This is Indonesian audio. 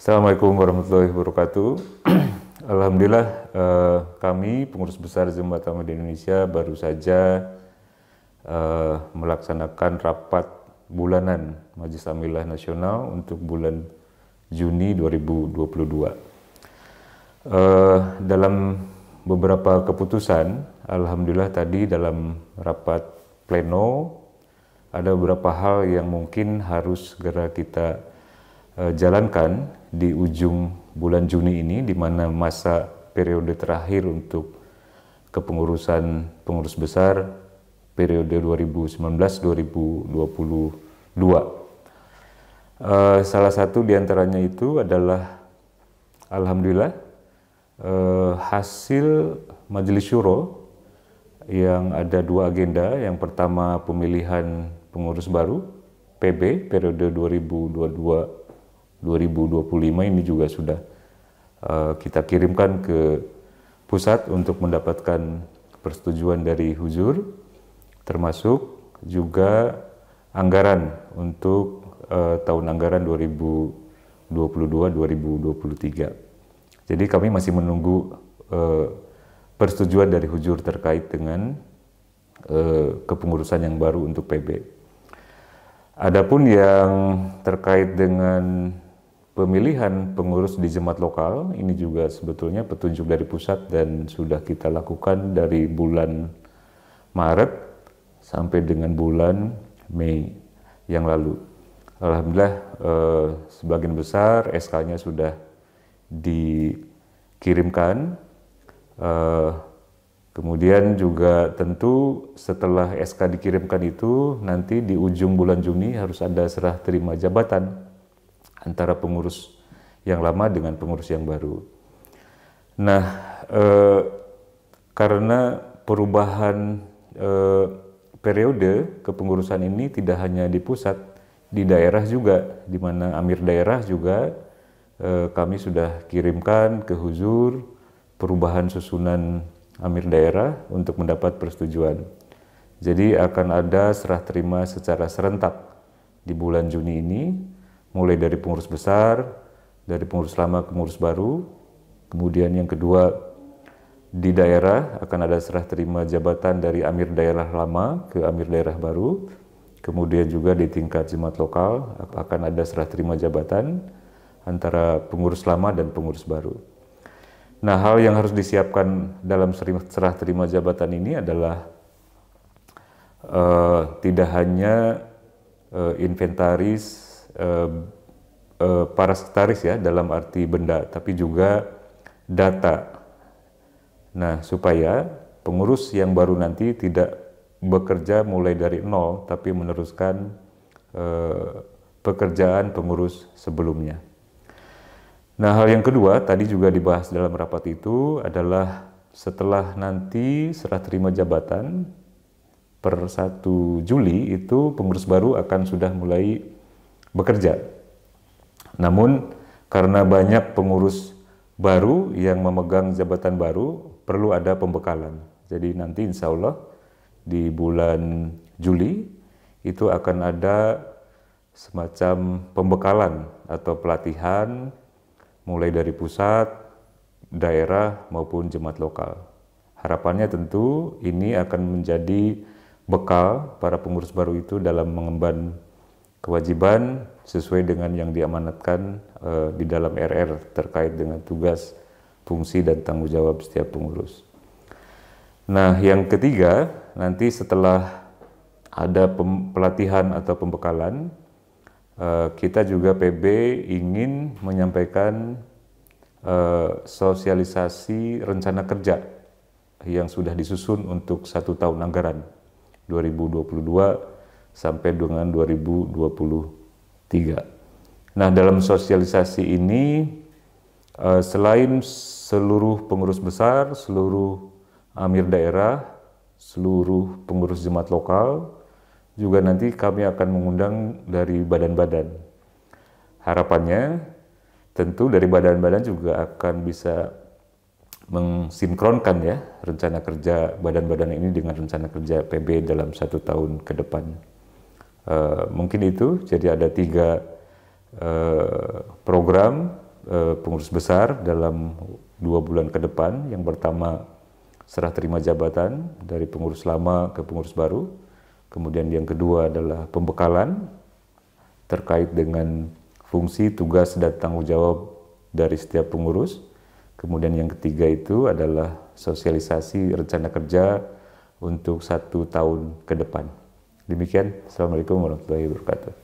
Assalamualaikum warahmatullahi wabarakatuh. Alhamdulillah, kami pengurus besar Jemaat Ahmadiyah Indonesia baru saja melaksanakan rapat bulanan Majelis Amillah Nasional untuk bulan Juni 2022. Dalam beberapa keputusan, alhamdulillah tadi dalam rapat pleno ada beberapa hal yang mungkin harus segera kita jalankan di ujung bulan Juni ini, di mana masa periode terakhir untuk kepengurusan pengurus besar periode 2019-2022. Salah satu diantaranya itu adalah alhamdulillah hasil Majelis Syuro yang ada dua agenda. Yang pertama pemilihan pengurus baru PB periode 2022-2025 ini juga sudah kita kirimkan ke pusat untuk mendapatkan persetujuan dari Huzur, termasuk juga anggaran untuk tahun anggaran 2022-2023. Jadi kami masih menunggu persetujuan dari Huzur terkait dengan kepengurusan yang baru untuk PB. Adapun yang terkait dengan pemilihan pengurus di jemaat lokal, ini juga sebetulnya petunjuk dari pusat dan sudah kita lakukan dari bulan Maret sampai dengan bulan Mei yang lalu. Alhamdulillah sebagian besar SK-nya sudah dikirimkan. Kemudian juga tentu setelah SK dikirimkan itu, nanti di ujung bulan Juni harus ada serah terima jabatan antara pengurus yang lama dengan pengurus yang baru. Nah, karena perubahan periode kepengurusan ini tidak hanya di pusat, di daerah juga, di mana amir daerah juga kami sudah kirimkan ke Huzur perubahan susunan amir daerah untuk mendapat persetujuan. Jadi akan ada serah terima secara serentak di bulan Juni ini, mulai dari pengurus besar, dari pengurus lama ke pengurus baru. Kemudian yang kedua, di daerah akan ada serah terima jabatan dari amir daerah lama ke amir daerah baru. Kemudian juga di tingkat jemaat lokal akan ada serah terima jabatan antara pengurus lama dan pengurus baru. Nah, hal yang harus disiapkan dalam serah terima jabatan ini adalah tidak hanya inventaris para sekretaris ya, dalam arti benda, tapi juga data. Nah, supaya pengurus yang baru nanti tidak bekerja mulai dari nol, tapi meneruskan pekerjaan pengurus sebelumnya. Nah, hal yang kedua tadi juga dibahas dalam rapat itu adalah setelah nanti serah terima jabatan per 1 Juli itu pengurus baru akan sudah mulai bekerja. Namun karena banyak pengurus baru yang memegang jabatan baru, perlu ada pembekalan. Jadi nanti insya Allah di bulan Juli itu akan ada semacam pembekalan atau pelatihan mulai dari pusat, daerah maupun jemaat lokal. Harapannya tentu ini akan menjadi bekal para pengurus baru itu dalam mengemban kewajiban sesuai dengan yang diamanatkan di dalam RR terkait dengan tugas, fungsi, dan tanggung jawab setiap pengurus. Nah, yang ketiga, nanti setelah ada pelatihan atau pembekalan, kita juga PB ingin menyampaikan sosialisasi rencana kerja yang sudah disusun untuk 1 tahun anggaran 2022 sampai dengan 2023. Nah, dalam sosialisasi ini selain seluruh pengurus besar, seluruh amir daerah, seluruh pengurus jemaat lokal, juga nanti kami akan mengundang dari badan-badan. Harapannya tentu dari badan-badan juga akan bisa mensinkronkan ya rencana kerja badan-badan ini dengan rencana kerja PB dalam 1 tahun ke depan. Mungkin itu, jadi ada 3 program pengurus besar dalam 2 bulan ke depan. Yang pertama serah terima jabatan dari pengurus lama ke pengurus baru. Kemudian yang kedua adalah pembekalan terkait dengan fungsi, tugas, dan tanggung jawab dari setiap pengurus. Kemudian yang ketiga itu adalah sosialisasi rencana kerja untuk 1 tahun ke depan. Demikian, Assalamualaikum warahmatullahi wabarakatuh.